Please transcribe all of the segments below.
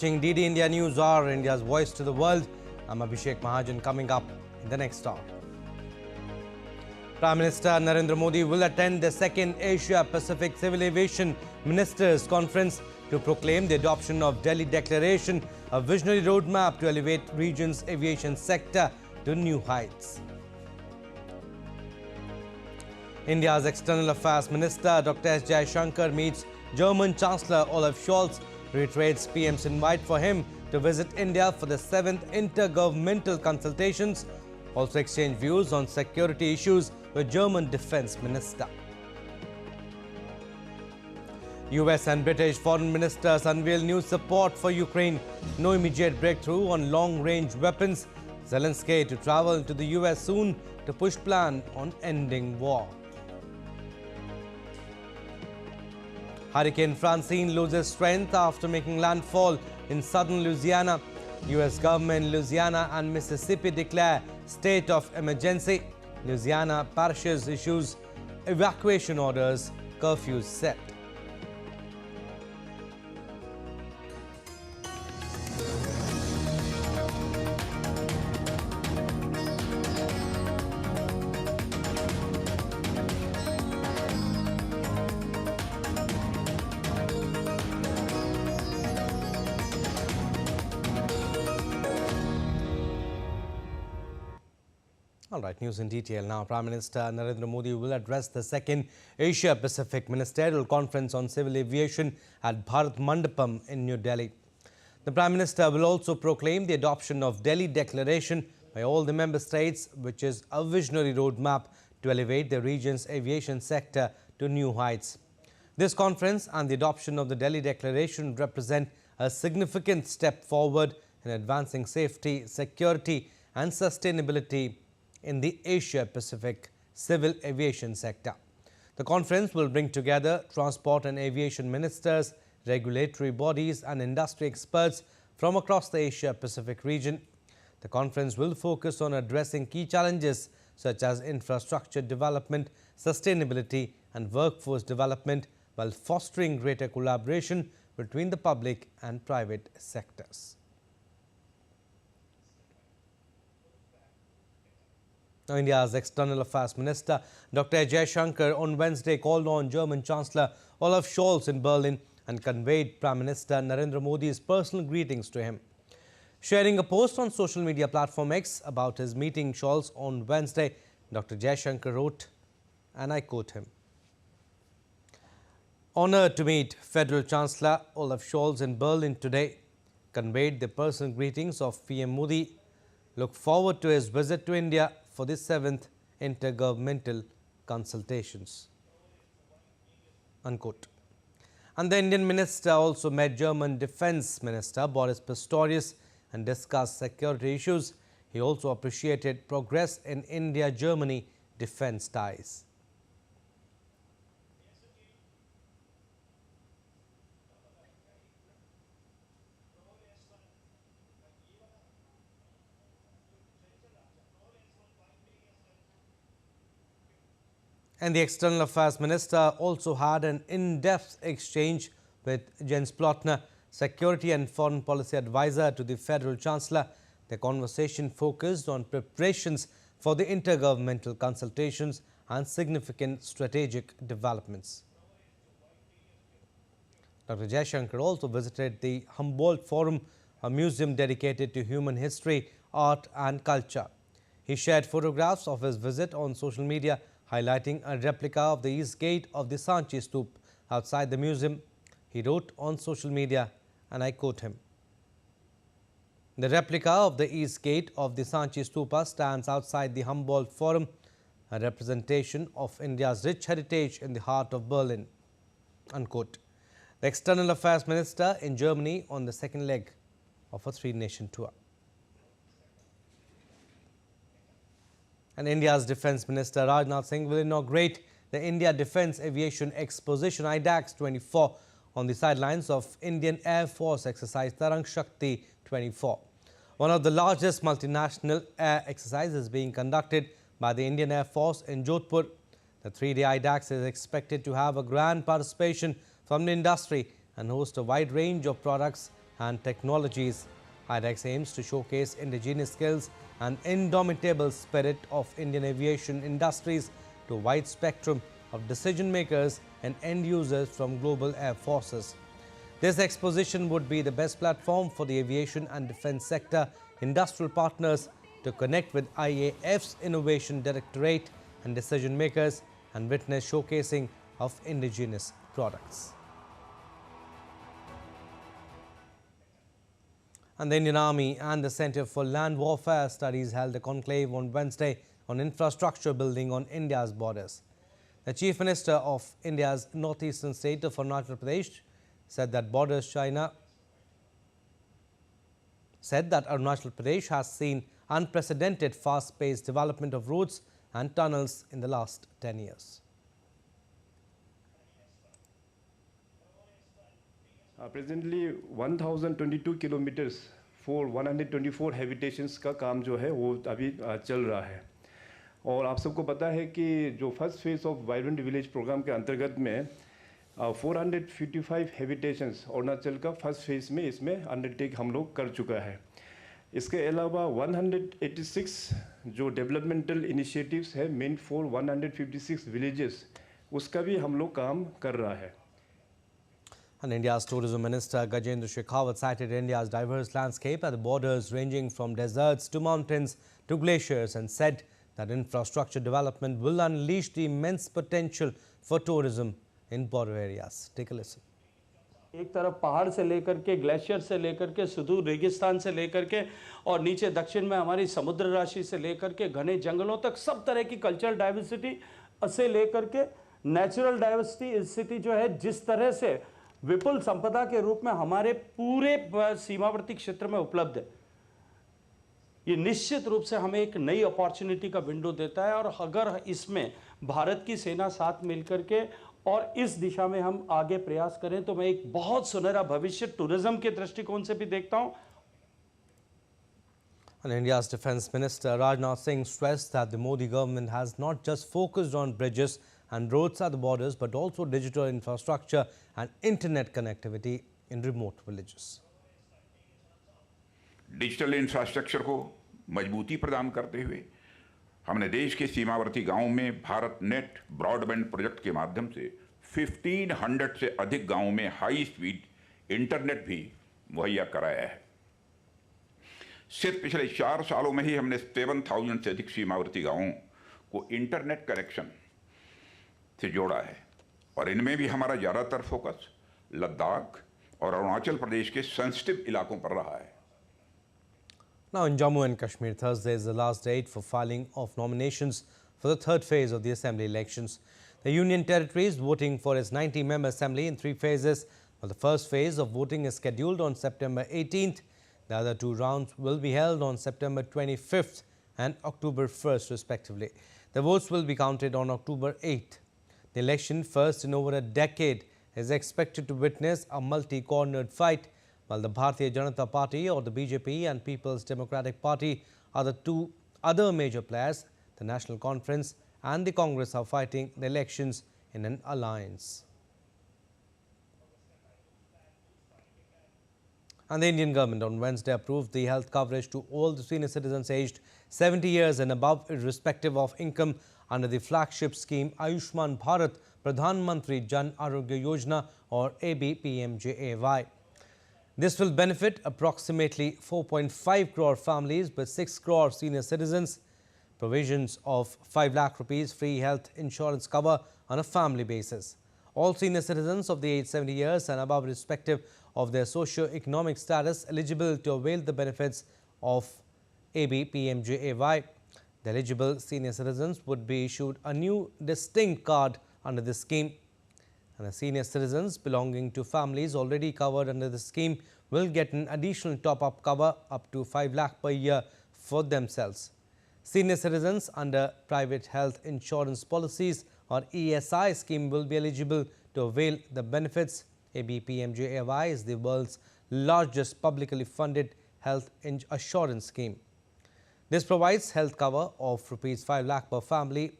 Watching DD India News Hour, India's voice to the world. I'm Abhishek Mahajan. Coming up in the next hour. Prime Minister Narendra Modi will attend the second Asia Pacific Civil Aviation Ministers Conference to proclaim the adoption of Delhi Declaration, a visionary roadmap to elevate region's aviation sector to new heights. India's External Affairs Minister Dr. S. Jaishankar meets German Chancellor Olaf Scholz, reiterates PM's invite for him to visit India for the 7th intergovernmental consultations, also exchange views on security issues with German Defence Minister. US and British foreign ministers unveil new support for Ukraine. No immediate breakthrough on long-range weapons. Zelensky to travel to the US soon to push plan on ending war. Hurricane Francine loses strength after making landfall in southern Louisiana. U.S. government, Louisiana and Mississippi declare state of emergency. Louisiana parishes issues evacuation orders, curfews set. All right, news in detail now. Prime Minister Narendra Modi will address the second Asia Pacific Ministerial Conference on Civil Aviation at Bharat Mandapam in New Delhi. The Prime Minister will also proclaim the adoption of Delhi Declaration by all the member states, which is a visionary roadmap to elevate the region's aviation sector to new heights. This conference and the adoption of the Delhi Declaration represent a significant step forward in advancing safety, security and sustainability in the Asia-Pacific civil aviation sector. The conference will bring together transport and aviation ministers, regulatory bodies and industry experts from across the Asia-Pacific region. The conference will focus on addressing key challenges such as infrastructure development, sustainability and workforce development while fostering greater collaboration between the public and private sectors. Now, India's External Affairs Minister Dr. Jaishankar on Wednesday called on German Chancellor Olaf Scholz in Berlin and conveyed Prime Minister Narendra Modi's personal greetings to him. Sharing a post on social media platform X about his meeting Scholz on Wednesday, Dr. Jaishankar wrote, and I quote him, "Honored to meet Federal Chancellor Olaf Scholz in Berlin today. Conveyed the personal greetings of PM Modi. Look forward to his visit to India for the 7th intergovernmental consultations." Unquote. And the Indian minister also met German Defence Minister Boris Pistorius and discussed security issues. He also appreciated progress in India-Germany defence ties. And the External Affairs Minister also had an in-depth exchange with Jens Plotner, Security and Foreign Policy Advisor to the Federal Chancellor. The conversation focused on preparations for the intergovernmental consultations and significant strategic developments. Dr. Jaishankar also visited the Humboldt Forum, a museum dedicated to human history, art and culture. He shared photographs of his visit on social media, highlighting a replica of the east gate of the Sanchi Stoop outside the museum. He wrote on social media, and I quote him, "The replica of the east gate of the Sanchi Stupa stands outside the Humboldt Forum, a representation of India's rich heritage in the heart of Berlin." Unquote. The External Affairs Minister in Germany on the second leg of a three-nation tour. And India's Defence Minister Rajnath Singh will inaugurate the India Defence Aviation Exposition IDAX 24 on the sidelines of Indian Air Force exercise Tarang Shakti 24. One of the largest multinational air exercises being conducted by the Indian Air Force in Jodhpur. The 3-day IDAX is expected to have a grand participation from the industry and host a wide range of products and technologies. IDEX aims to showcase indigenous skills and indomitable spirit of Indian aviation industries to a wide spectrum of decision makers and end users from global air forces. This exposition would be the best platform for the aviation and defense sector industrial partners to connect with IAF's Innovation Directorate and decision makers and witness showcasing of indigenous products. And the Indian Army and the Centre for Land Warfare Studies held a conclave on Wednesday on infrastructure building on India's borders. The Chief Minister of India's northeastern state of Arunachal Pradesh said that Arunachal Pradesh has seen unprecedented fast-paced development of roads and tunnels in the last 10 years. Presently 1022 kilometers for 124 habitations का काम जो है वो अभी चल रहा है और आप सबको पता है कि जो first phase of vibrant village program के अंतर्गत में 455 हैबिटेशंस अरुणाचल का फर्स्ट फेज में इसमें अंडरटेक हम लोग कर चुका है। इसके अलावा 186 जो डेवलपमेंटल इनिशिएटिव्स है मेंट फॉर 156 विलेजेस उसका भी हम लोग काम कर रहा है। And India's Tourism Minister Gajendra Shekhawat cited India's diverse landscape at the borders ranging from deserts to mountains to glaciers and said that infrastructure development will unleash the immense potential for tourism in border areas. Take a listen. एक तरफ पहाड़ से लेकर के glacier से लेकर के सुदूर रेगिस्तान से लेकर के और नीचे दक्षिण में हमारी समुद्र राशि से लेकर के घने जंगलों तक सब तरह की कल्चरल डाइवर्सिटी से लेकर के नेचुरल डाइवर्सिटी जो है जिस तरह से विपुल संपदा के रूप में हमारे पूरे सीमावर्ती क्षेत्र में उपलब्ध है, ये निश्चित रूप से हमें एक नई अपॉर्चुनिटी का विंडो देता है। और अगर इसमें भारत की सेना साथ मिलकर के और इस दिशा में हम आगे प्रयास करें तो मैं एक बहुत सुनहरा भविष्य टूरिज्म के दृष्टिकोण से भी देखता हूं। And India's Defence Minister Rajnath Singh stressed that the Modi government has not just focused on bridges and roads at the borders but also digital infrastructure and internet connectivity in remote villages. Digital infrastructure को मजबूती प्रदान करते हुए हमने देश के सीमावर्ती गांवों में भारत नेट ब्रॉडबैंड प्रोजेक्ट के माध्यम से 1500 से अधिक गांवों में हाई स्पीड इंटरनेट भी मुहैया कराया है। सिर्फ पिछले 4 सालों में ही हमने 7000 से अधिक सीमावर्ती गांवों को इंटरनेट कनेक्शन से जोड़ा है और इनमें भी हमारा ज़्यादातर फोकस लद्दाख और अरुणाचल प्रदेश के सेंसिटिव इलाकों पर रहा है। Now in Jammu and Kashmir, Thursday is the last date for filing of nominations for the third phase of the assembly elections. The Union Territory is voting for its 90-member assembly in 3 phases, while the first phase of voting is scheduled on September 18th. The other 2 rounds will be held on September 25th and October 1st respectively. The votes will be counted on October 8th. The election, first in over a decade, is expected to witness a multi-cornered fight, while the Bharatiya Janata Party or the BJP and People's Democratic Party are the 2 other major players. The National Conference and the Congress are fighting the elections in an alliance. And the Indian government on Wednesday approved the health coverage to all the senior citizens aged 70 years and above, irrespective of income, under the flagship scheme Ayushman Bharat Pradhan Mantri Jan Arogya Yojana or ABPMJAY. This will benefit approximately 4.5 crore families with 6 crore senior citizens. Provisions of 5 lakh rupees free health insurance cover on a family basis. All senior citizens of the age 70 years and above, irrespective of their socio-economic status, eligible to avail the benefits of ABPMJAY. The eligible senior citizens would be issued a new distinct card under this scheme. And the senior citizens belonging to families already covered under the scheme will get an additional top-up cover up to 5 lakh per year for themselves. Senior citizens under private health insurance policies or ESI scheme will be eligible to avail the benefits. ABPMJAY is the world's largest publicly funded health assurance scheme. This provides health cover of Rs 5 lakh per family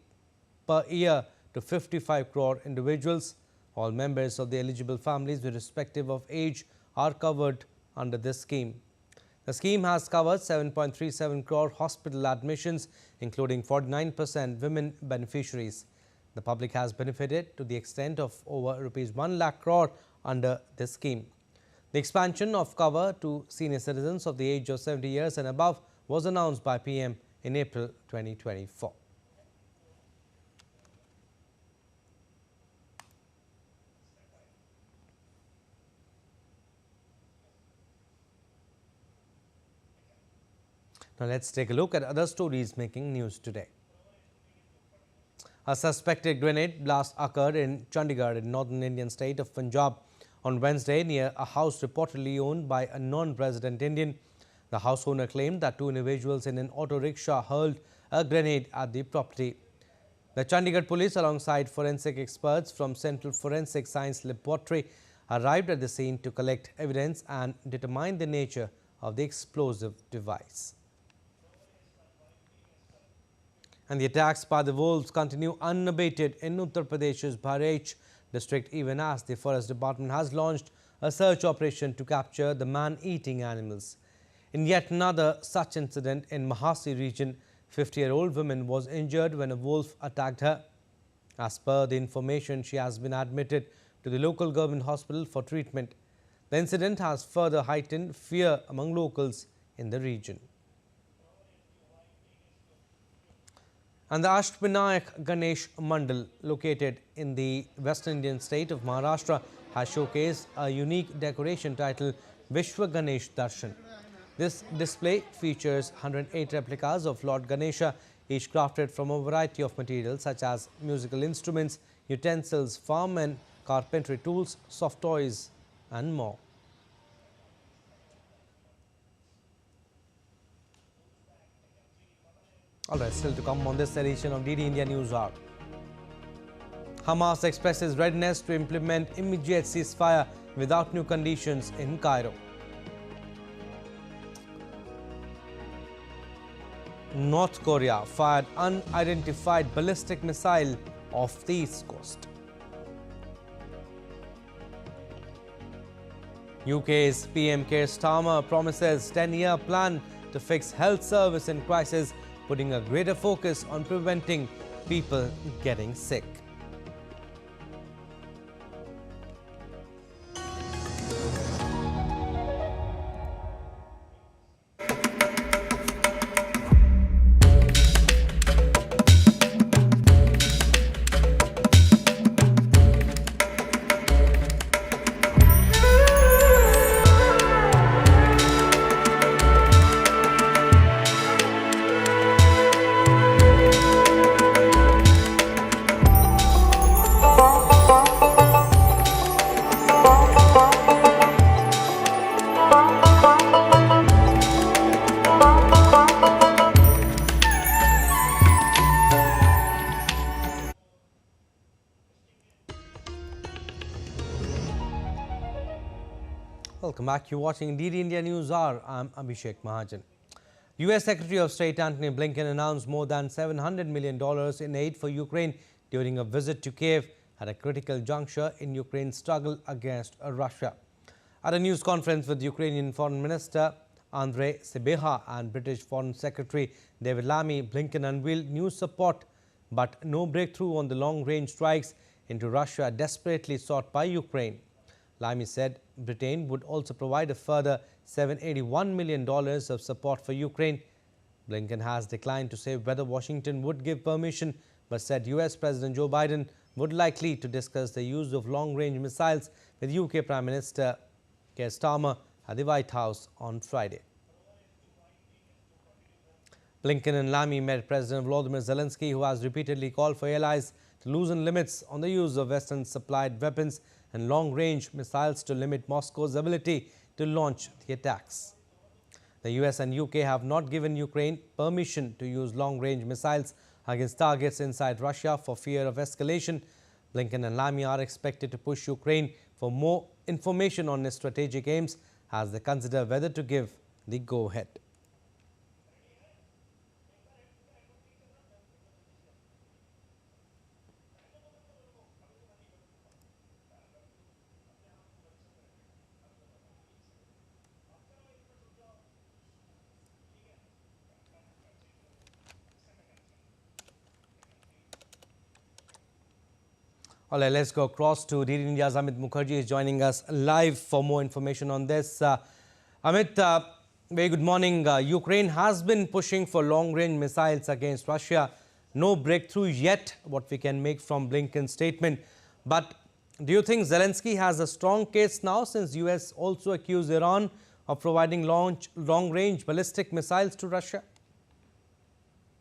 per year to 55 crore individuals. All members of the eligible families, irrespective of age, are covered under this scheme. The scheme has covered 7.37 crore hospital admissions, including 49% women beneficiaries. The public has benefited to the extent of over Rs 1 lakh crore under this scheme. The expansion of cover to senior citizens of the age of 70 years and above was announced by PM in April 2024. Now let's take a look at other stories making news today. A suspected grenade blast occurred in Chandigarh in northern Indian state of Punjab on Wednesday near a house reportedly owned by a non-resident Indian. The house owner claimed that two individuals in an auto rickshaw hurled a grenade at the property. The Chandigarh police, alongside forensic experts from Central Forensic Science Laboratory, arrived at the scene to collect evidence and determine the nature of the explosive device. And the attacks by the wolves continue unabated in Uttar Pradesh's Bharej district, even as the Forest Department has launched a search operation to capture the man-eating animals. In yet another such incident in Mahasi region, 50-year-old woman was injured when a wolf attacked her. As per the information, she has been admitted to the local government hospital for treatment. The incident has further heightened fear among locals in the region. And the Ashtavinayak Ganesh Mandal, located in the West Indian state of Maharashtra, has showcased a unique decoration titled Vishwa Ganesh Darshan. This display features 108 replicas of Lord Ganesha, each crafted from a variety of materials such as musical instruments, utensils, farm and carpentry tools, soft toys, and more. Alright, still to come on this edition of DD India News Hour. Hamas expresses readiness to implement immediate ceasefire without new conditions in Cairo. North Korea fired unidentified ballistic missile off the east coast. UK's PM Keir Starmer promises 10-year plan to fix health service in crisis, putting a greater focus on preventing people getting sick. Welcome back. You're watching DD India News Hour. I'm Abhishek Mahajan. U.S. Secretary of State Antony Blinken announced more than $700 million in aid for Ukraine during a visit to Kiev at a critical juncture in Ukraine's struggle against Russia. At a news conference with Ukrainian Foreign Minister Andrei Sybiha and British Foreign Secretary David Lammy, Blinken unveiled new support but no breakthrough on the long-range strikes into Russia desperately sought by Ukraine. Lammy said Britain would also provide a further $781 million of support for Ukraine. Blinken has declined to say whether Washington would give permission, but said US President Joe Biden would likely to discuss the use of long-range missiles with UK Prime Minister Keir Starmer at the White House on Friday. Blinken and Lammy met President Volodymyr Zelensky, who has repeatedly called for allies to loosen limits on the use of Western-supplied weapons and long-range missiles to limit Moscow's ability to launch the attacks. The US and UK have not given Ukraine permission to use long-range missiles against targets inside Russia for fear of escalation. Blinken and Lammy are expected to push Ukraine for more information on its strategic aims as they consider whether to give the go-ahead. All right, let's go across to DD India's Amit Mukherjee is joining us live for more information on this. Amit, very good morning. Ukraine has been pushing for long-range missiles against Russia. No breakthrough yet, what we can make from Blinken's statement. But do you think Zelensky has a strong case now, since US also accused Iran of providing long-range ballistic missiles to Russia?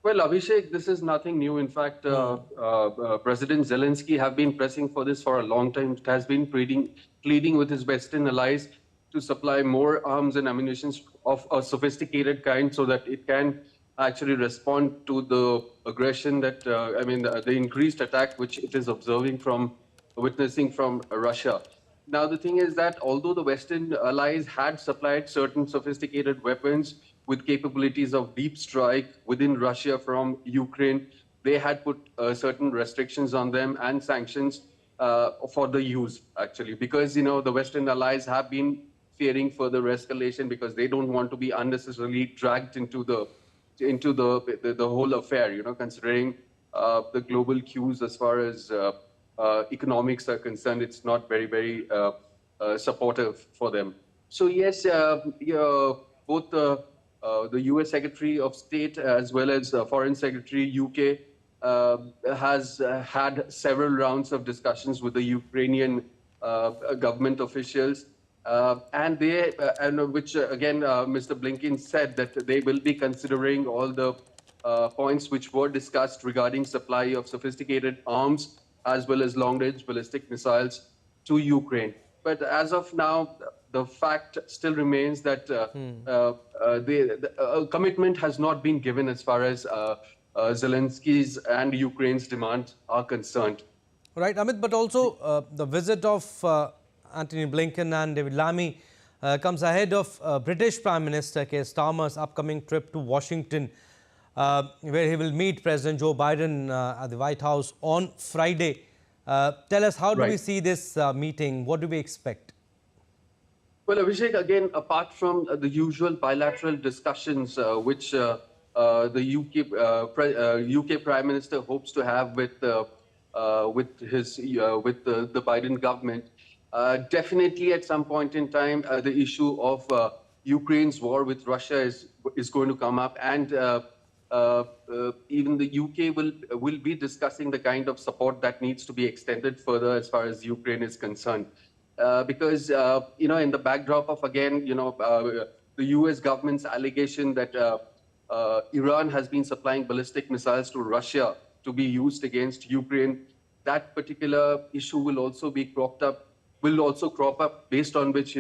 Well, Abhishek, this is nothing new. In fact, President Zelensky have been pressing for this for a long time. It has been pleading with his Western allies to supply more arms and ammunition of a sophisticated kind so that it can actually respond to the aggression that, the increased attack which it is witnessing from Russia. Now, the thing is that although the Western allies had supplied certain sophisticated weapons with capabilities of deep strike within Russia from Ukraine, they had put certain restrictions on them and sanctions for the use, actually, because, the Western allies have been fearing further escalation because they don't want to be unnecessarily dragged into the whole affair, considering the global cues as far as economics are concerned. It's not very, very supportive for them. So yes, both the U.S. Secretary of State as well as Foreign Secretary UK has had several rounds of discussions with the Ukrainian government officials, which again Mr. Blinken said that they will be considering all the points which were discussed regarding supply of sophisticated arms as well as long-range ballistic missiles to Ukraine. But as of now, the fact still remains that the commitment has not been given as far as Zelensky's and Ukraine's demands are concerned. Right, Amit, but also the visit of Antony Blinken and David Lammy comes ahead of British Prime Minister Keir Starmer's upcoming trip to Washington, where he will meet President Joe Biden at the White House on Friday. Tell us, how do we see this meeting? What do we expect? Well, Abhishek, again, apart from the usual bilateral discussions which the UK Prime Minister hopes to have with the Biden government, definitely at some point in time, the issue of Ukraine's war with Russia is going to come up, and even the UK will be discussing the kind of support that needs to be extended further as far as Ukraine is concerned. Because, in the backdrop of, again, the US government's allegation that Iran has been supplying ballistic missiles to Russia to be used against Ukraine, that particular issue will also crop up based on which,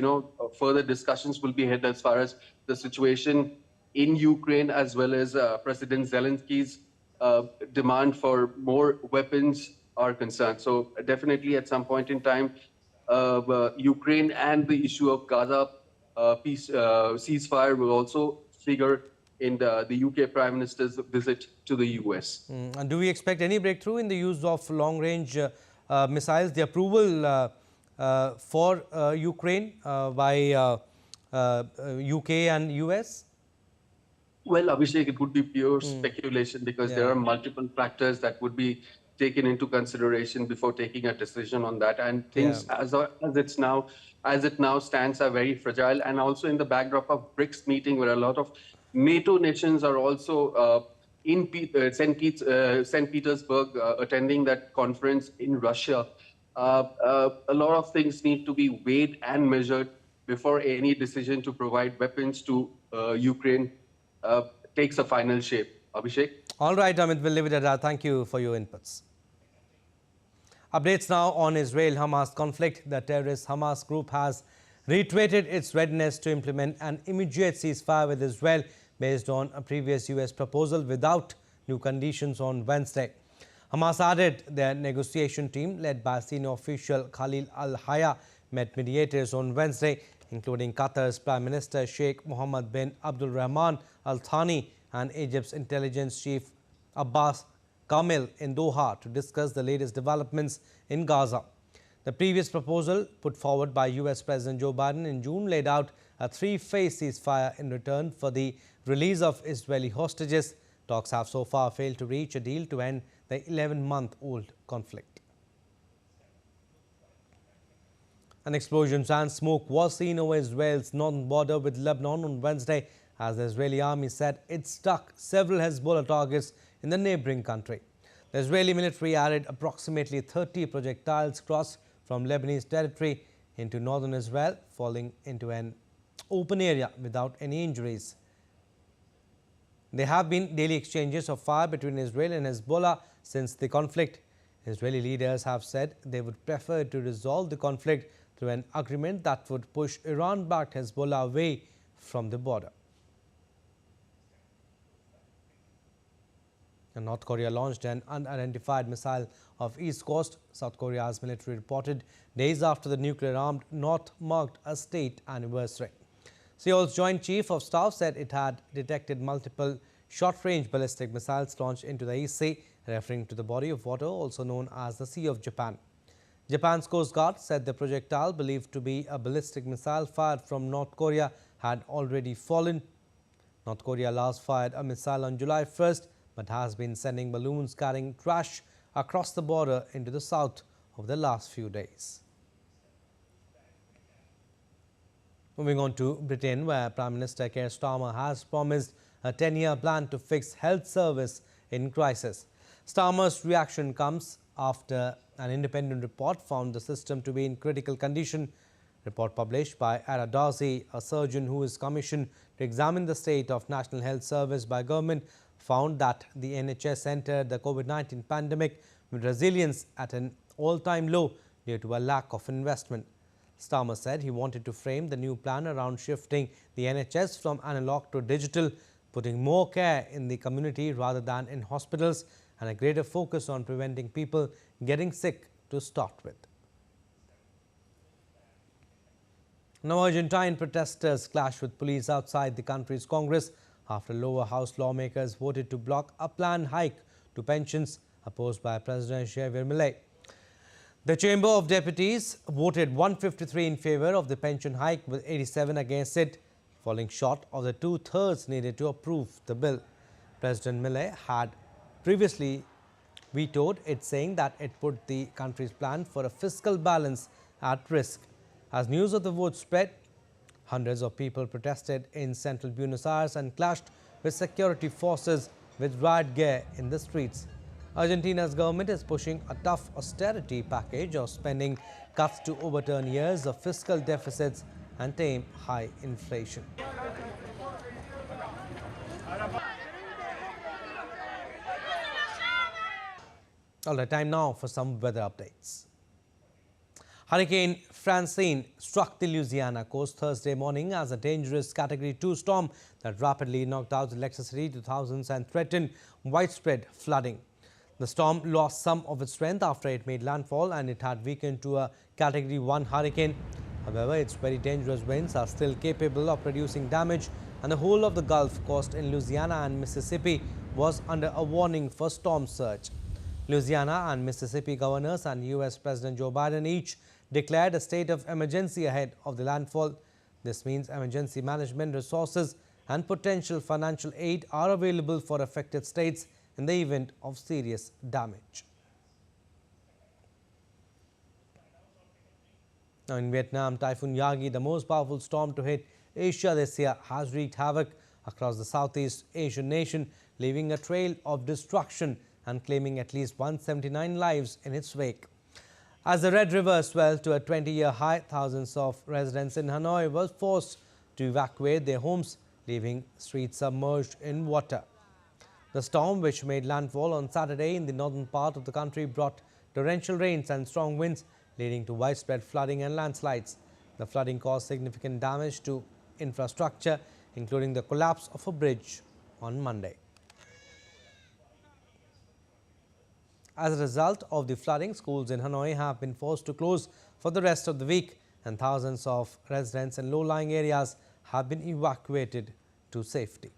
further discussions will be had as far as the situation in Ukraine, as well as President Zelensky's demand for more weapons are concerned. So definitely at some point in time, Ukraine and the issue of Gaza peace ceasefire will also figure in the UK Prime Minister's visit to the US. And do we expect any breakthrough in the use of long-range missiles, the approval for Ukraine by UK and US? Well, Abhishek, it would be pure speculation because there are multiple factors that would be taken into consideration before taking a decision on that. And things as it now stands are very fragile. And also in the backdrop of BRICS meeting, where a lot of NATO nations are also in St. Petersburg attending that conference in Russia, a lot of things need to be weighed and measured before any decision to provide weapons to Ukraine takes a final shape. Abhishek? All right, Amit, we'll leave it at that. Thank you for your inputs. Updates now on Israel-Hamas conflict. The terrorist Hamas group has reiterated its readiness to implement an immediate ceasefire with Israel based on a previous US proposal without new conditions on Wednesday. Hamas added their negotiation team, led by senior official Khalil al-Haya, met mediators on Wednesday, including Qatar's Prime Minister Sheikh Mohammed bin Abdul Rahman Al Thani and Egypt's intelligence chief Abbas Kamil in Doha to discuss the latest developments in Gaza. The previous proposal put forward by US President Joe Biden in June laid out a three-phase ceasefire in return for the release of Israeli hostages. Talks have so far failed to reach a deal to end the 11-month-old conflict. An explosions and smoke was seen over Israel's northern border with Lebanon on Wednesday as the Israeli army said it struck several Hezbollah targets in the neighboring country. The Israeli military added approximately 30 projectiles crossed from Lebanese territory into northern Israel, falling into an open area without any injuries. There have been daily exchanges of fire between Israel and Hezbollah since the conflict. Israeli leaders have said they would prefer to resolve the conflict through an agreement that would push Iran-backed Hezbollah away from the border. And North Korea launched an unidentified missile off East Coast. South Korea's military reported days after the nuclear-armed North marked a state anniversary. Seoul's Joint Chief of Staff said it had detected multiple short-range ballistic missiles launched into the East Sea, referring to the body of water also known as the Sea of Japan. Japan's Coast Guard said the projectile, believed to be a ballistic missile fired from North Korea, had already fallen. North Korea last fired a missile on July 1st, but has been sending balloons carrying trash across the border into the south over the last few days. Moving on to Britain, where Prime Minister Keir Starmer has promised a 10-year plan to fix health service in crisis. Starmer's reaction comes after an independent report found the system to be in critical condition. Report published by Ara Darcy, a surgeon who is commissioned to examine the state of National Health Service by government, found that the NHS entered the COVID-19 pandemic with resilience at an all-time low due to a lack of investment. Starmer said he wanted to frame the new plan around shifting the NHS from analog to digital, putting more care in the community rather than in hospitals, and a greater focus on preventing people getting sick to start with. Now, Argentine protesters clashed with police outside the country's Congress after lower house lawmakers voted to block a planned hike to pensions opposed by President Javier Milei. The Chamber of Deputies voted 153 in favor of the pension hike with 87 against it, falling short of the two-thirds needed to approve the bill. President Milei had previously vetoed it, saying that it put the country's plan for a fiscal balance at risk. As news of the vote spread, hundreds of people protested in central Buenos Aires and clashed with security forces with riot gear in the streets. Argentina's government is pushing a tough austerity package of spending cuts to overturn years of fiscal deficits and tame high inflation. All right, time now for some weather updates. Hurricane Francine struck the Louisiana coast Thursday morning as a dangerous Category 2 storm that rapidly knocked out electricity to thousands and threatened widespread flooding. The storm lost some of its strength after it made landfall, and it had weakened to a Category 1 hurricane. However, its very dangerous winds are still capable of producing damage, and the whole of the Gulf Coast in Louisiana and Mississippi was under a warning for storm surge. Louisiana and Mississippi governors and U.S. President Joe Biden each declared a state of emergency ahead of the landfall. This means emergency management resources and potential financial aid are available for affected states in the event of serious damage. Now, in Vietnam, Typhoon Yagi, the most powerful storm to hit Asia this year, has wreaked havoc across the Southeast Asian nation, leaving a trail of destruction and claiming at least 179 lives in its wake. As the Red River swelled to a 20-year high, thousands of residents in Hanoi were forced to evacuate their homes, leaving streets submerged in water. The storm, which made landfall on Saturday in the northern part of the country, brought torrential rains and strong winds, leading to widespread flooding and landslides. The flooding caused significant damage to infrastructure, including the collapse of a bridge on Monday. As a result of the flooding, schools in Hanoi have been forced to close for the rest of the week, and thousands of residents in low-lying areas have been evacuated to safety.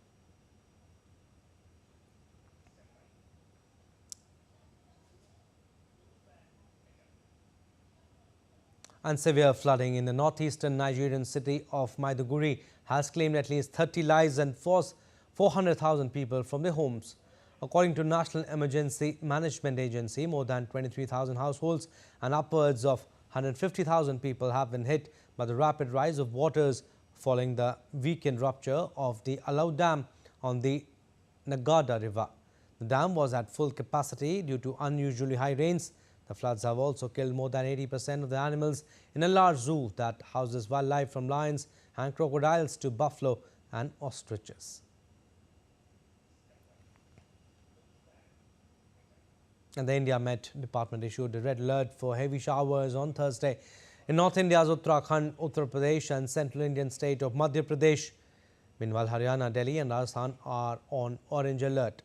And severe flooding in the northeastern Nigerian city of Maiduguri has claimed at least 30 lives and forced 400,000 people from their homes. According to National Emergency Management Agency, more than 23,000 households and upwards of 150,000 people have been hit by the rapid rise of waters following the weekend rupture of the Alau Dam on the Nagada River. The dam was at full capacity due to unusually high rains. The floods have also killed more than 80% of the animals in a large zoo that houses wildlife from lions and crocodiles to buffalo and ostriches. And the India Met Department issued a red alert for heavy showers on Thursday in North India's Uttarakhand, Uttar Pradesh and central Indian state of Madhya Pradesh. Meanwhile, Haryana, Delhi and Rajasthan are on orange alert.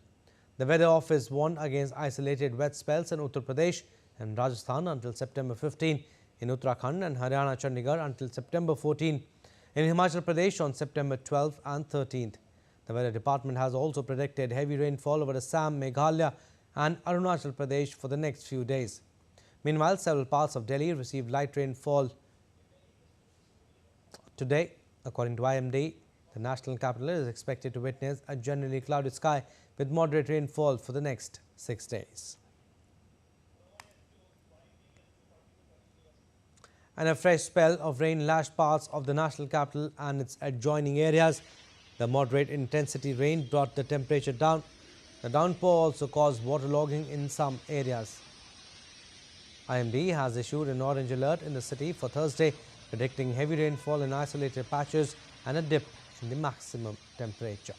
The Weather Office warned against isolated wet spells in Uttar Pradesh and Rajasthan until September 15, in Uttarakhand and Haryana, Chandigarh until September 14, in Himachal Pradesh on September 12 and 13th. The Weather Department has also predicted heavy rainfall over Assam, Meghalaya and Arunachal Pradesh for the next few days. Meanwhile, several parts of Delhi received light rainfall today. According to IMD, the national capital is expected to witness a generally cloudy sky with moderate rainfall for the next 6 days. And a fresh spell of rain lashed parts of the national capital and its adjoining areas. The moderate intensity rain brought the temperature down. The downpour also caused waterlogging in some areas. IMD has issued an orange alert in the city for Thursday, predicting heavy rainfall in isolated patches and a dip in the maximum temperature.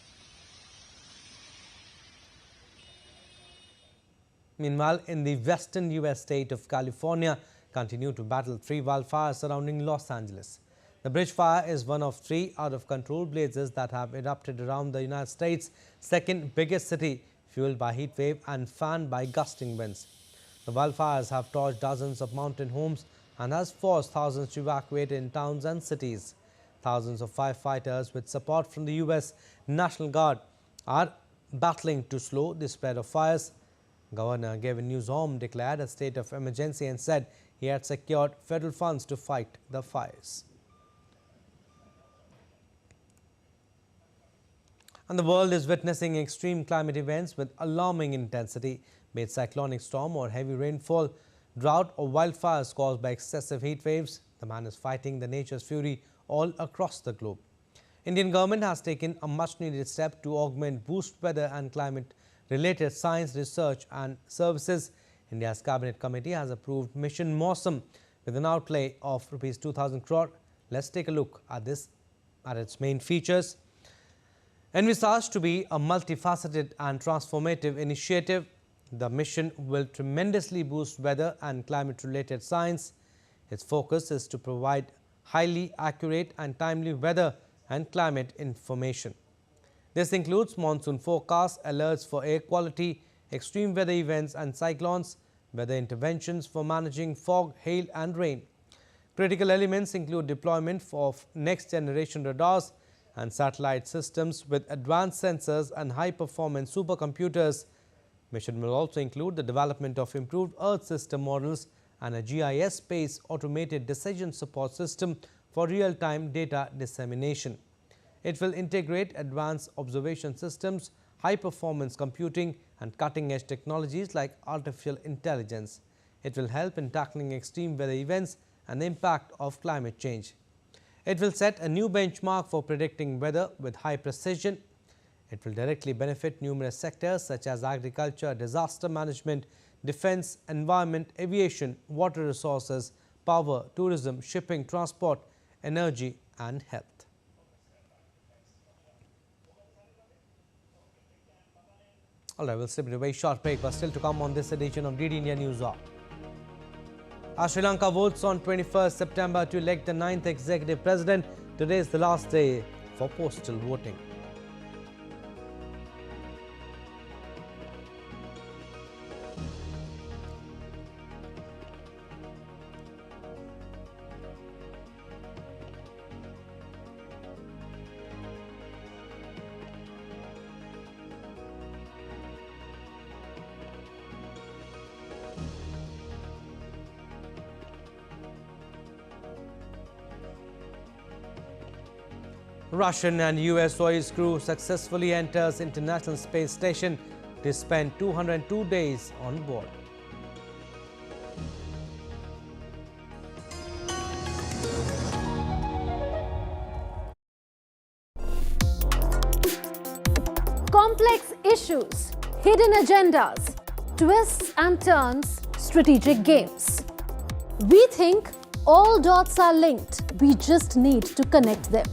Meanwhile, in the western U.S. state of California, continue to battle 3 wildfires surrounding Los Angeles. The bridge fire is one of 3 out-of-control blazes that have erupted around the United States' second biggest city, fueled by heat wave and fanned by gusting winds. The wildfires have torched dozens of mountain homes and has forced thousands to evacuate in towns and cities. Thousands of firefighters with support from the U.S. National Guard are battling to slow the spread of fires. Governor Gavin Newsom declared a state of emergency and said he had secured federal funds to fight the fires. And the world is witnessing extreme climate events with alarming intensity, be it cyclonic storm or heavy rainfall, drought or wildfires caused by excessive heat waves. The man is fighting the nature's fury all across the globe. Indian government has taken a much-needed step to augment, boost weather and climate-related science, research and services. India's Cabinet Committee has approved Mission Mausam with an outlay of Rs 2,000 crore. Let's take a look at its main features. Envisaged to be a multifaceted and transformative initiative, the mission will tremendously boost weather and climate-related science. Its focus is to provide highly accurate and timely weather and climate information. This includes monsoon forecasts, alerts for air quality, extreme weather events and cyclones, weather interventions for managing fog, hail and rain. Critical elements include deployment of next-generation radars and satellite systems with advanced sensors and high-performance supercomputers. Mission will also include the development of improved Earth system models and a GIS-based automated decision support system for real-time data dissemination. It will integrate advanced observation systems, high-performance computing and cutting-edge technologies like artificial intelligence. It will help in tackling extreme weather events and the impact of climate change. It will set a new benchmark for predicting weather with high precision. It will directly benefit numerous sectors such as agriculture, disaster management, defense, environment, aviation, water resources, power, tourism, shipping, transport, energy and health. All right, we'll slip into a very short break, but still to come on this edition of DD India News Hour. As Sri Lanka votes on 21st September to elect the 9th executive president, today is the last day for postal voting. Russian and US Soyuz crew successfully enters International Space Station to spend 202 days on board. Complex issues, hidden agendas, twists and turns, strategic games. We think all dots are linked. We just need to connect them.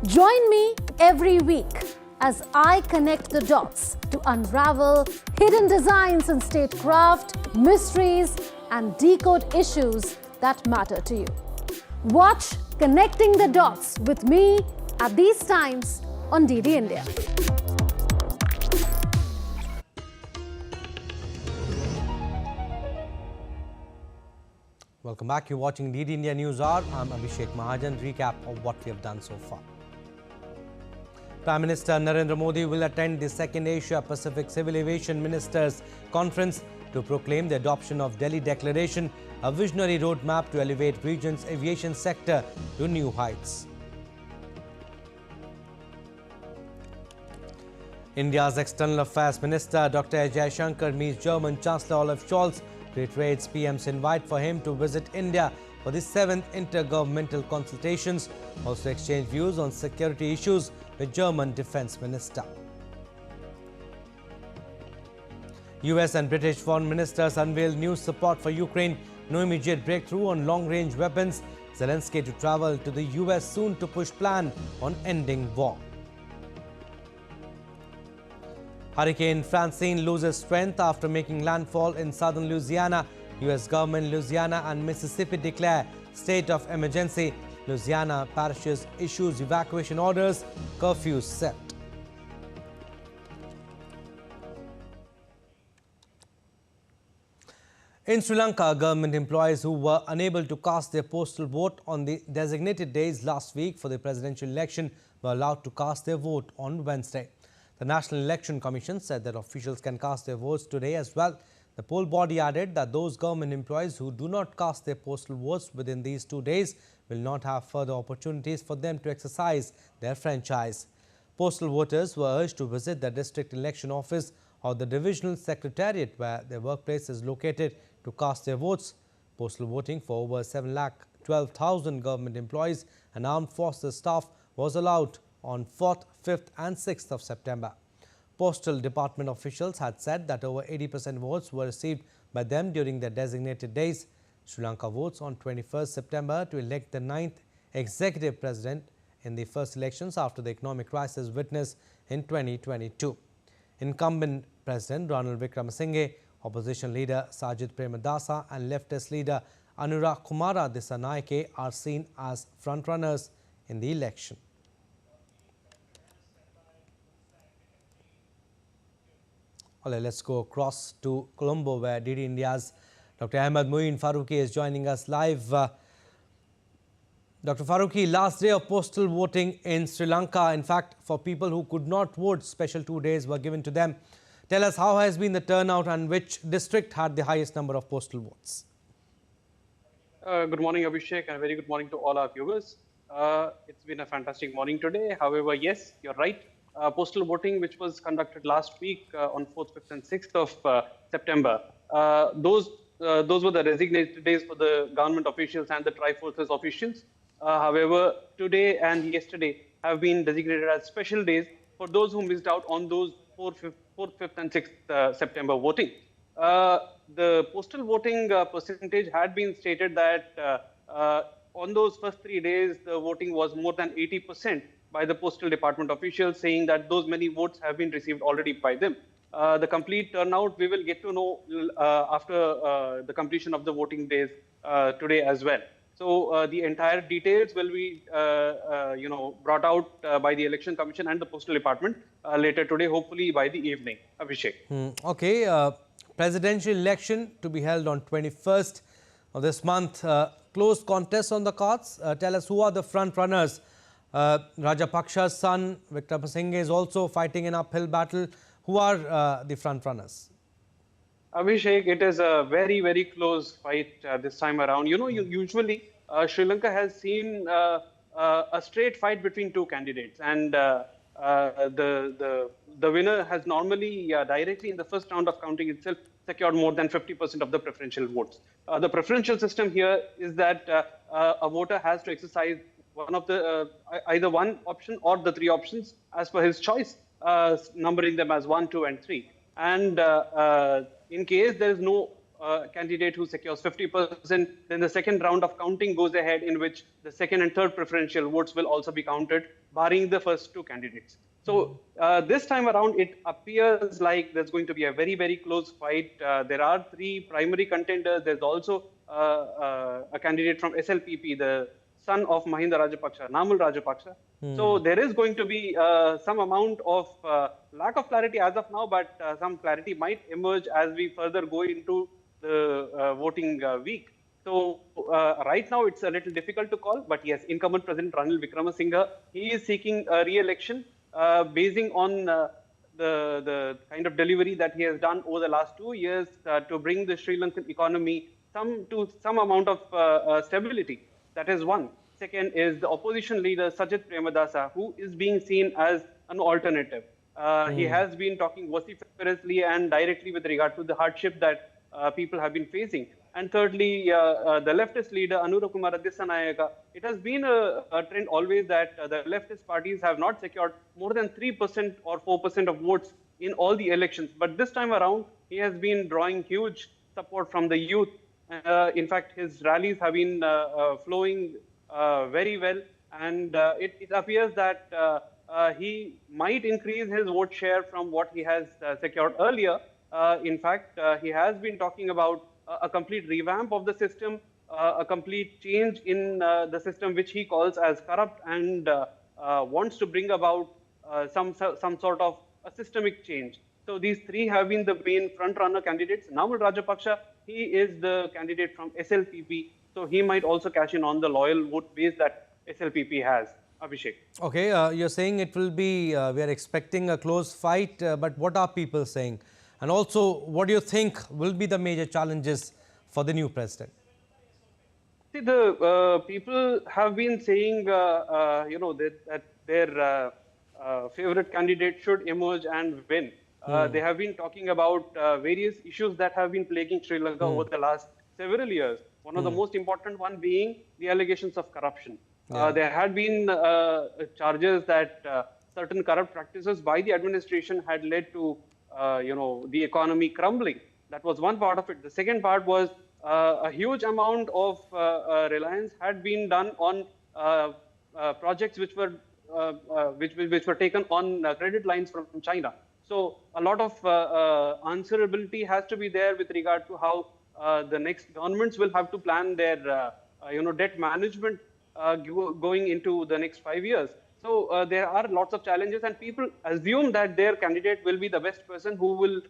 Join me every week as I connect the dots to unravel hidden designs in statecraft, mysteries, and decode issues that matter to you. Watch Connecting the Dots with me at these times on DD India. Welcome back. You're watching DD India News Hour. I'm Abhishek Mahajan. Recap of what we have done so far. Prime Minister Narendra Modi will attend the second Asia Pacific Civil Aviation Ministers Conference to proclaim the adoption of Delhi Declaration, a visionary roadmap to elevate region's aviation sector to new heights. India's External Affairs Minister Dr. S. Jaishankar meets German Chancellor Olaf Scholz, reiterates PM's invite for him to visit India for the 7th intergovernmental consultations, also exchange views on security issues with German Defense Minister. US and British foreign ministers unveiled new support for Ukraine, no immediate breakthrough on long-range weapons, Zelensky to travel to the US soon to push plan on ending war. Hurricane Francine loses strength after making landfall in southern Louisiana. U.S. government, Louisiana and Mississippi declare state of emergency. Louisiana parishes issues evacuation orders, curfews set. In Sri Lanka, government employees who were unable to cast their postal vote on the designated days last week for the presidential election were allowed to cast their vote on Wednesday. The National Election Commission said that officials can cast their votes today as well. The poll body added that those government employees who do not cast their postal votes within these 2 days will not have further opportunities for them to exercise their franchise. Postal voters were urged to visit the district election office or the divisional secretariat where their workplace is located to cast their votes. Postal voting for over 7,12,000 government employees and armed forces staff was allowed on 4th, 5th and 6th of September. Postal Department officials had said that over 80% votes were received by them during their designated days. Sri Lanka votes on 21st September to elect the 9th executive president in the first elections after the economic crisis witnessed in 2022. Incumbent President Ranil Wickremesinghe, opposition leader Sajid Premadasa and leftist leader Anura Kumara Dissanayake are seen as frontrunners in the election. Let's go across to Colombo, where DD India's Dr. Ahmed Moeen Faruqi is joining us live. Dr. Faruqi, last day of postal voting in Sri Lanka. In fact, for people who could not vote, special 2 days were given to them. Tell us how has been the turnout and which district had the highest number of postal votes? Good morning, Abhishek, and a very good morning to all our viewers. It's been a fantastic morning today. However, yes, you're right. Postal voting, which was conducted last week on 4th, 5th and 6th of September. Those were the designated days for the government officials and the Triforces officials. However, today and yesterday have been designated as special days for those who missed out on those 4th, 5th and 6th September voting. The postal voting percentage had been stated that on those first 3 days, the voting was more than 80%. By the Postal Department officials, saying that those many votes have been received already by them. The complete turnout we will get to know after the completion of the voting days today as well. So the entire details will be brought out by the Election Commission and the Postal Department later today, hopefully by the evening. Abhishek. Okay, presidential election to be held on 21st of this month. Close contest on the cards. Tell us who are the front runners. Rajapaksa's son, Wickremesinghe, is also fighting an uphill battle. Who are the front runners? Abhishek, it is a very, very close fight this time around. You know, usually Sri Lanka has seen a straight fight between two candidates, and the winner has normally directly in the first round of counting itself secured more than 50% of the preferential votes. The preferential system here is that a voter has to exercise one of the either one option or the three options as per his choice. numbering them as 1, 2, and 3. And in case there is no candidate who secures 50%, then the second round of counting goes ahead, in which the second and third preferential votes will also be counted, barring the first two candidates. So this time around, it appears like there's going to be a very, very close fight. There are 3 primary contenders. There's also a candidate from SLPP, the son of Mahinda Rajapaksa, Namal Rajapaksa. So there is going to be some amount of lack of clarity as of now, but some clarity might emerge as we further go into the voting week. So right now it's a little difficult to call, but yes, incumbent President Ranil Wickremesinghe, he is seeking a re-election basing on the kind of delivery that he has done over the last 2 years to bring the Sri Lankan economy to some amount of stability. That is one. Second is the opposition leader, Sajith Premadasa, who is being seen as an alternative. He has been talking vociferously and directly with regard to the hardship that people have been facing. And thirdly, the leftist leader, Anura Kumar Addisanayaka, it has been a trend always that the leftist parties have not secured more than 3% or 4% of votes in all the elections. But this time around, he has been drawing huge support from the youth. In fact, his rallies have been flowing very well. And it appears that he might increase his vote share from what he has secured earlier. In fact, he has been talking about a complete revamp of the system, a complete change in the system, which he calls as corrupt, and wants to bring about some sort of a systemic change. So these 3 have been the main front-runner candidates. Namal Rajapaksa, he is the candidate from SLPP, so he might also cash in on the loyal vote base that SLPP has. Abhishek. Okay, you're saying it will be, we are expecting a close fight, but what are people saying? And also, what do you think will be the major challenges for the new president? See, the people have been saying, that their favorite candidate should emerge and win. They have been talking about various issues that have been plaguing Sri Lanka over the last several years. One of the most important one being the allegations of corruption. There had been charges that certain corrupt practices by the administration had led to the economy crumbling. That was one part of it. The second part was a huge amount of reliance had been done on projects which were taken on credit lines from China. So a lot of answerability has to be there with regard to how the next governments will have to plan their debt management going into the next 5 years. So there are lots of challenges, and people assume that their candidate will be the best person who will,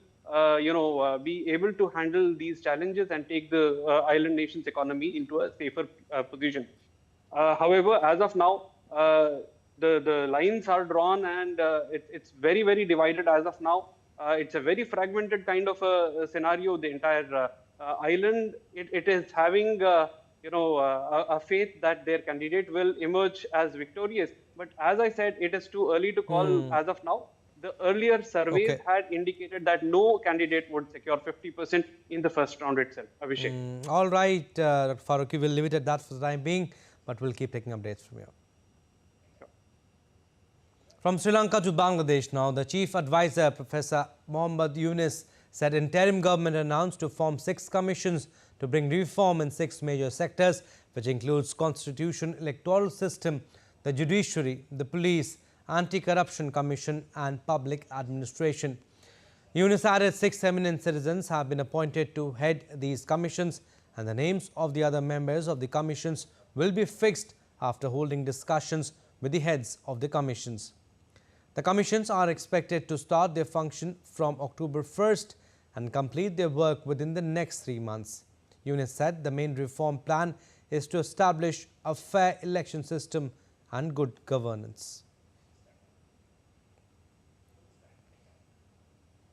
be able to handle these challenges and take the island nation's economy into a safer position. However, as of now, the lines are drawn, and it's very, very divided as of now. It's a very fragmented kind of a scenario. The entire island, it is having a faith that their candidate will emerge as victorious. But as I said, it is too early to call as of now. The earlier surveys had indicated that no candidate would secure 50% in the first round itself. Abhishek. All right, Dr. Farooqi, we'll leave it at that for the time being, but we'll keep taking updates from here. Sure. From Sri Lanka to Bangladesh now, the chief advisor, Professor Mohammad Yunus, said interim government announced to form 6 commissions to bring reform in 6 major sectors, which includes constitution, electoral system, the judiciary, the police, anti-corruption commission and public administration. Yunus added 6 eminent citizens have been appointed to head these commissions, and the names of the other members of the commissions will be fixed after holding discussions with the heads of the commissions. The commissions are expected to start their function from October 1st and complete their work within the next 3 months. Yunus said the main reform plan is to establish a fair election system and good governance.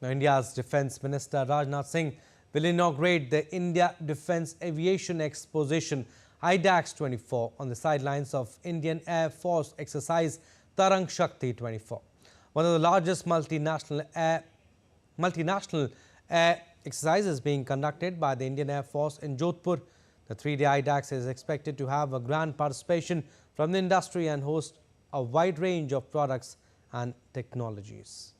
Now, India's Defence Minister Rajnath Singh will inaugurate the India Defence Aviation Exposition IDAX 24 on the sidelines of Indian Air Force exercise Tarang Shakti 24, one of the largest multinational air exercises being conducted by the Indian Air Force in Jodhpur. The 3-day IDAX is expected to have a grand participation from the industry and host a wide range of products and technologies.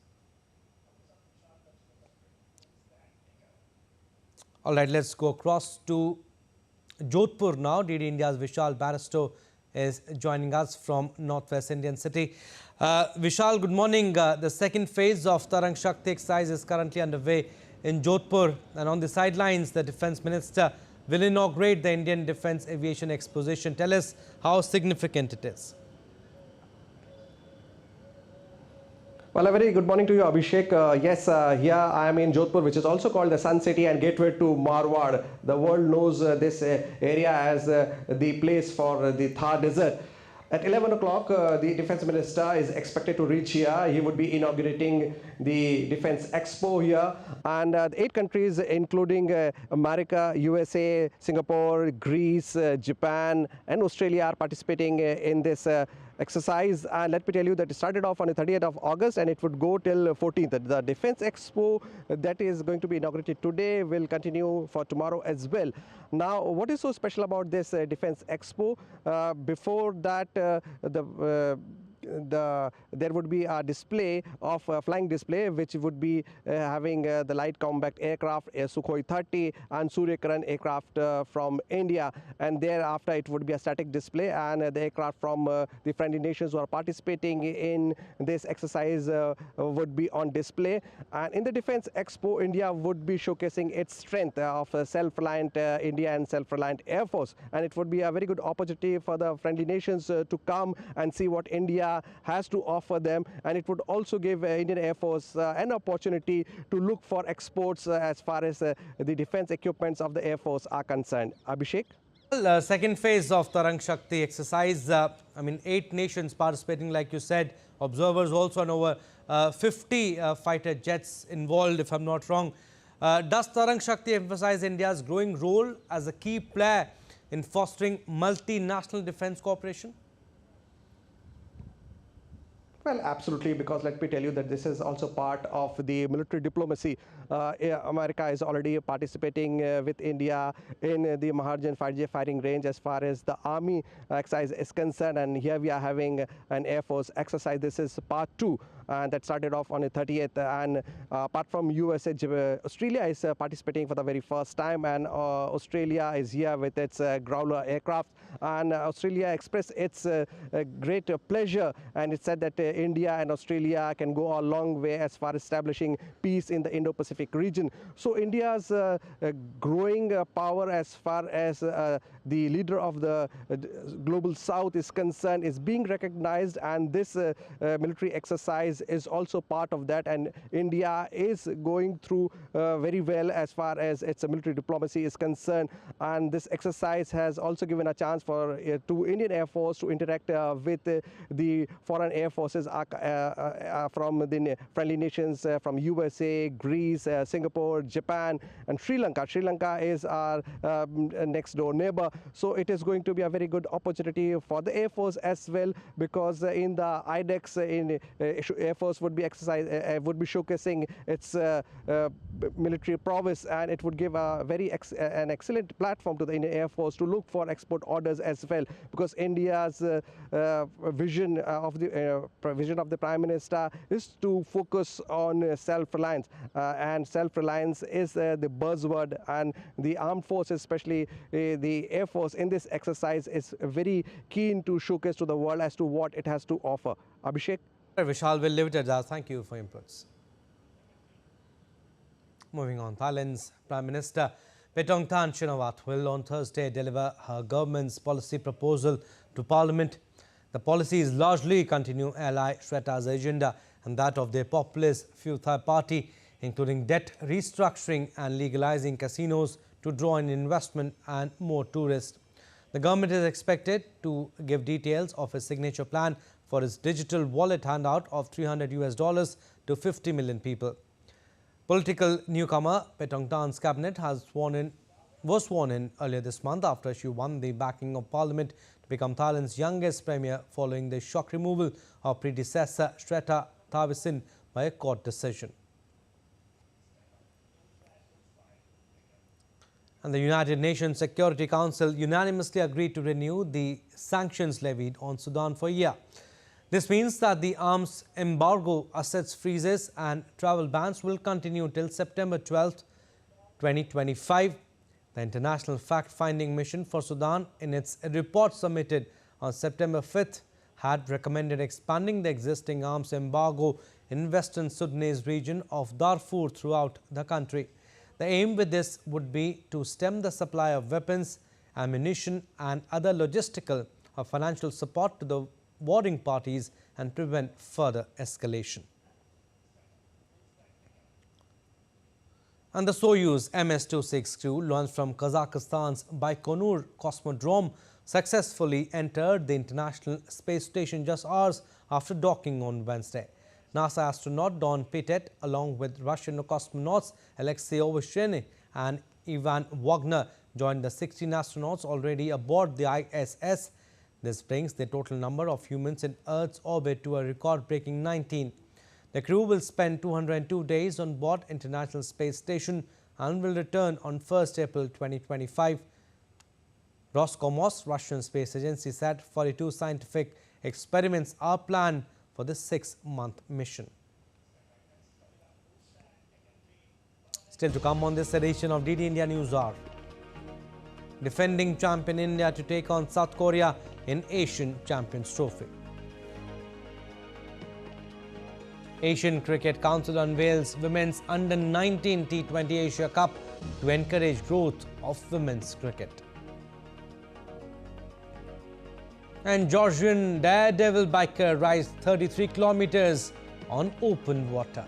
All right, let's go across to Jodhpur now. DD India's Vishal Barrister is joining us from northwest Indian city. Vishal, good morning. The second phase of Tarang Shakti exercise is currently underway in Jodhpur, and on the sidelines, the Defence Minister will inaugurate the Indian Defence Aviation Exposition. Tell us how significant it is. Well, a very good morning to you, Abhishek. Yes, here I am in Jodhpur, which is also called the Sun City and gateway to Marwar. The world knows this area as the place for the Thar Desert. At 11 o'clock, the Defence Minister is expected to reach here. He would be inaugurating the Defence Expo here. And 8 countries, including America, USA, Singapore, Greece, Japan, and Australia are participating in this exercise. And let me tell you that it started off on the 30th of August and it would go till 14th. The Defence Expo that is going to be inaugurated today will continue for tomorrow as well. Now, what is so special about this Defence Expo? Before that, there would be a display of flying display, which would be having the light combat aircraft, Sukhoi 30 and Suryakaran aircraft from India, and thereafter it would be a static display, and the aircraft from the friendly nations who are participating in this exercise would be on display. And in the Defence Expo, India would be showcasing its strength of self-reliant India and self-reliant Air Force, and it would be a very good opportunity for the friendly nations to come and see what India has to offer them, and it would also give Indian Air Force an opportunity to look for exports as far as the defense equipments of the Air Force are concerned. Abhishek? Well, second phase of Tarang Shakti exercise, 8 nations participating, like you said, observers also, and over 50 fighter jets involved, if I'm not wrong. Does Tarang Shakti emphasize India's growing role as a key player in fostering multinational defense cooperation? Well, absolutely, because let me tell you that this is also part of the military diplomacy. America is already participating with India in the Maharjan 5J fighting range as far as the Army exercise is concerned, and here we are having an Air Force exercise. This is part 2. That started off on the 30th, and apart from USA, Australia is participating for the very first time, and Australia is here with its Growler aircraft, and Australia expressed its great pleasure, and it said that India and Australia can go a long way as far as establishing peace in the Indo-Pacific region. So India's growing power as far as the leader of the global south is concerned is being recognized, and this military exercise is also part of that, and India is going through very well as far as its military diplomacy is concerned. And this exercise has also given a chance for to Indian Air Force to interact with the foreign air forces from the friendly nations from USA, Greece, Singapore, Japan, and Sri Lanka. Sri Lanka is our next door neighbor, so it is going to be a very good opportunity for the Air Force as well, because in the IDEX, in Air Force would be showcasing its military prowess, and it would give a an excellent platform to the Indian Air Force to look for export orders as well, because India's vision of the Prime Minister is to focus on self-reliance, and self-reliance is the buzzword, and the armed forces, especially the Air Force in this exercise, is very keen to showcase to the world as to what it has to offer. Abhishek? Vishal, will leave it at that. Thank you for inputs. Moving on, Thailand's Prime Minister Paetongtarn Shinawatra will on Thursday deliver her government's policy proposal to Parliament. The policy is largely continue ally Sri Lanka's agenda and that of their populist Pheu Thai party, including debt restructuring and legalizing casinos to draw in investment and more tourists. The government is expected to give details of its signature plan for its digital wallet handout of $300 to 50 million people. Political newcomer Paetongtarn's cabinet was sworn in earlier this month after she won the backing of Parliament to become Thailand's youngest premier following the shock removal of predecessor Srettha Thavisin by a court decision. And the United Nations Security Council unanimously agreed to renew the sanctions levied on Sudan for a year. This means that the arms embargo, assets freezes and travel bans will continue till September 12, 2025. The International Fact-Finding Mission for Sudan, in its report submitted on September 5th, had recommended expanding the existing arms embargo in western Sudanese region of Darfur throughout the country. The aim with this would be to stem the supply of weapons, ammunition and other logistical or financial support to the warring parties and prevent further escalation. And the Soyuz MS-26 crew launched from Kazakhstan's Baikonur Cosmodrome successfully entered the International Space Station just hours after docking on Wednesday. NASA astronaut Don Pitet, along with Russian cosmonauts Alexei Ovchinin and Ivan Wagner, joined the 16 astronauts already aboard the ISS. This brings the total number of humans in Earth's orbit to a record-breaking 19. The crew will spend 202 days on board International Space Station and will return on 1st April 2025. Roscosmos, Russian space agency, said 42 scientific experiments are planned for this 6-month mission. Still to come on this edition of DD India News Hour. Defending champion India to take on South Korea in Asian Champions Trophy. Asian Cricket Council unveils Women's Under-19 T20 Asia Cup to encourage growth of women's cricket. And Georgian daredevil biker rides 33 kilometers on open water.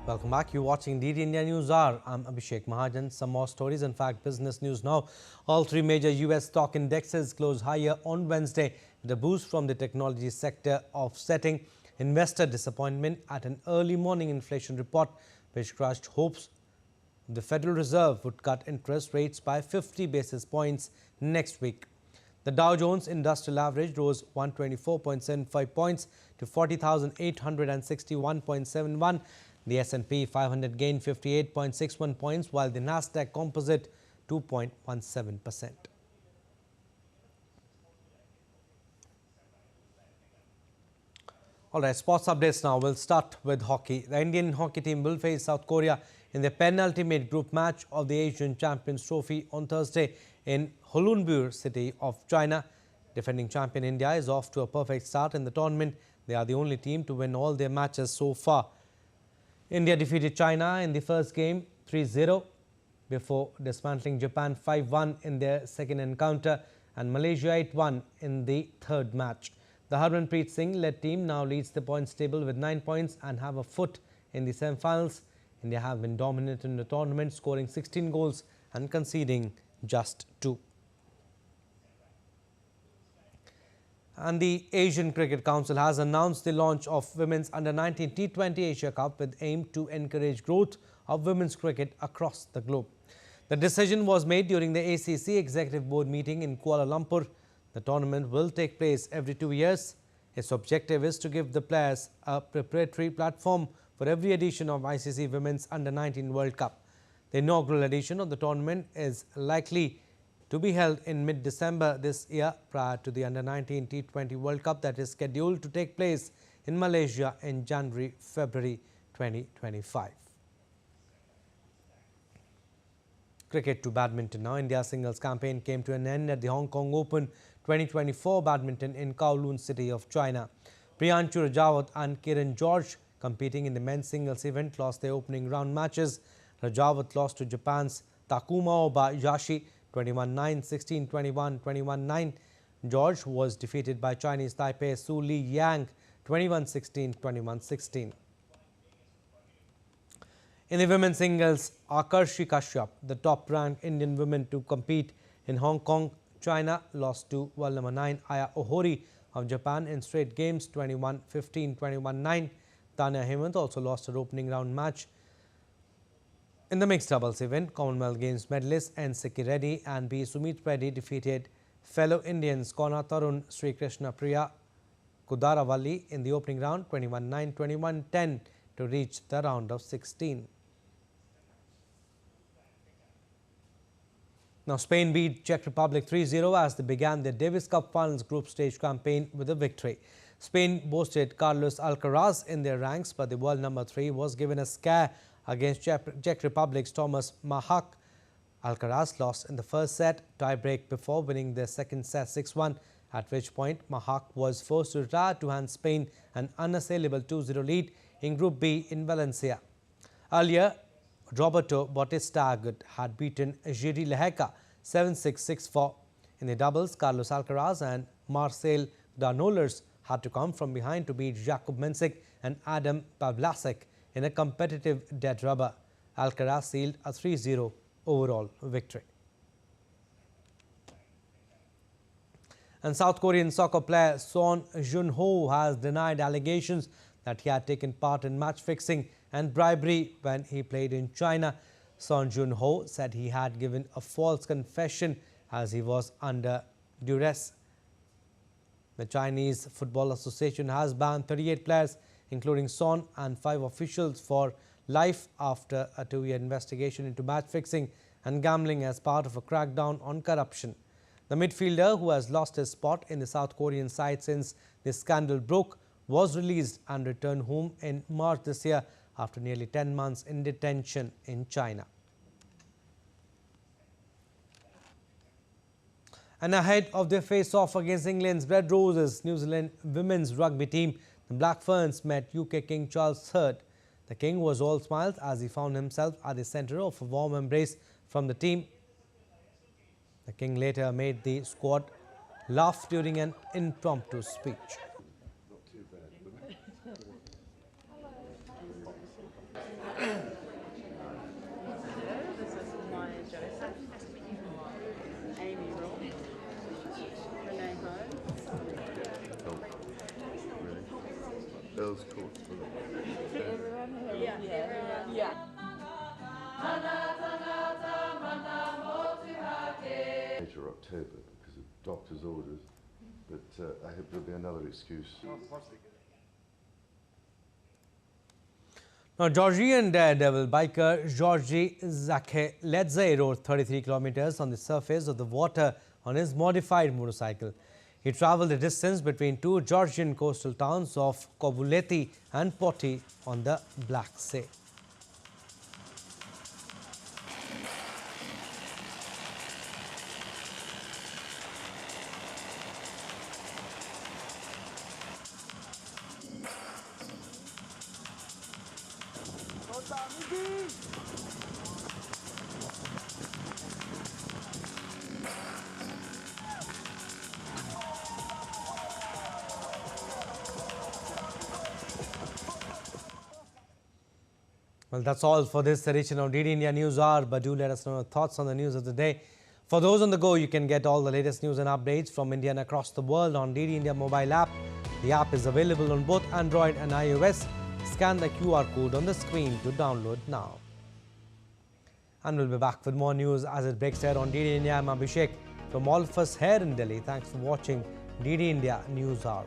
Welcome back. You're watching DD India News Hour. I'm Abhishek Mahajan. Some more stories. In fact, business news now. All three major US stock indexes closed higher on Wednesday with a boost from the technology sector, offsetting investor disappointment at an early morning inflation report which crushed hopes the Federal Reserve would cut interest rates by 50 basis points next week. The Dow Jones Industrial Average rose 124.75 points to 40,861.71. The S&P 500 gained 58.61 points, while the Nasdaq Composite 2.17%. All right, sports updates now. We'll start with hockey. The Indian hockey team will face South Korea in the penultimate group match of the Asian Champions Trophy on Thursday in Hulunbuir city of China. Defending champion India is off to a perfect start in the tournament. They are the only team to win all their matches so far. India defeated China in the first game 3-0 before dismantling Japan 5-1 in their second encounter and Malaysia 8-1 in the third match. The Harmanpreet Singh-led team now leads the points table with 9 points and have a foot in the semi-finals. India have been dominant in the tournament, scoring 16 goals and conceding just 2. And the Asian Cricket Council has announced the launch of Women's Under-19 T20 Asia Cup with aim to encourage growth of women's cricket across the globe. The decision was made during the ACC Executive Board meeting in Kuala Lumpur. The tournament will take place every 2 years. Its objective is to give the players a preparatory platform for every edition of ICC Women's Under-19 World Cup. The inaugural edition of the tournament is likely to be held in mid-December this year, prior to the Under-19 T20 World Cup that is scheduled to take place in Malaysia in January-February 2025. Cricket to badminton now. India's singles campaign came to an end at the Hong Kong Open 2024 badminton in Kowloon city of China. Priyanshu Rajawat and Kiran George, competing in the men's singles event, lost their opening round matches. Rajawat lost to Japan's Takuma Obayashi 21-9, 16-21, 21-9. George was defeated by Chinese Taipei's Su Li Yang 21-16, 21-16. In the women's singles, Akarshi Kashyap, the top-ranked Indian woman to compete in Hong Kong, China, lost to world number 9 Aya Ohori of Japan in straight games 21-15, 21-9. Tanya Hemant also lost her opening round match. In the mixed doubles event, Commonwealth Games medalists N. Sikki Reddy and B. Sumit Reddy defeated fellow Indians Kona Tarun, Sri Krishna Priya Kudaravalli in the opening round 21-9, 21-10 to reach the round of 16. Now, Spain beat Czech Republic 3-0 as they began their Davis Cup Finals group stage campaign with a victory. Spain boasted Carlos Alcaraz in their ranks, but the world number 3 was given a scare against Czech Republic's Thomas Mahak. Alcaraz lost in the first set tie-break before winning their second set 6-1, at which point Mahak was forced to retire to hand Spain an unassailable 2-0 lead in Group B in Valencia. Earlier, Roberto Bautista Agut had beaten Jiri Lehecka 7-6, 6-4. In the doubles, Carlos Alcaraz and Marcel Granollers had to come from behind to beat Jakub Mensik and Adam Pavlasek in a competitive dead rubber. Alcaraz sealed a 3-0 overall victory. And South Korean soccer player Son Jun-ho has denied allegations that he had taken part in match fixing and bribery when he played in China. Son Jun-ho said he had given a false confession as he was under duress. The Chinese Football Association has banned 38 players, including Son, and 5 officials for life after a 2-year investigation into match fixing and gambling as part of a crackdown on corruption. The midfielder, who has lost his spot in the South Korean side since this scandal broke, was released and returned home in March this year after nearly 10 months in detention in China. And ahead of their face-off against England's Red Roses, New Zealand women's rugby team, the Black Ferns met UK King Charles III. The King was all smiles as he found himself at the centre of a warm embrace from the team. The King later made the squad laugh during an impromptu speech. Later October because of doctor's orders, but I hope there'll be another excuse. Now, Georgian daredevil biker Georgi Zakheledze rode 33 kilometers on the surface of the water on his modified motorcycle. He traveled the distance between 2 Georgian coastal towns of Kobuleti and Poti on the Black Sea. Well, that's all for this edition of DD India News Hour, but do let us know your thoughts on the news of the day. For those on the go, you can get all the latest news and updates from India and across the world on DD India mobile app. The app is available on both Android and iOS. Scan the QR code on the screen to download now. And we'll be back with more news as it breaks here on DD India. I'm Abhishek. From all of us here in Delhi, thanks for watching DD India News Hour.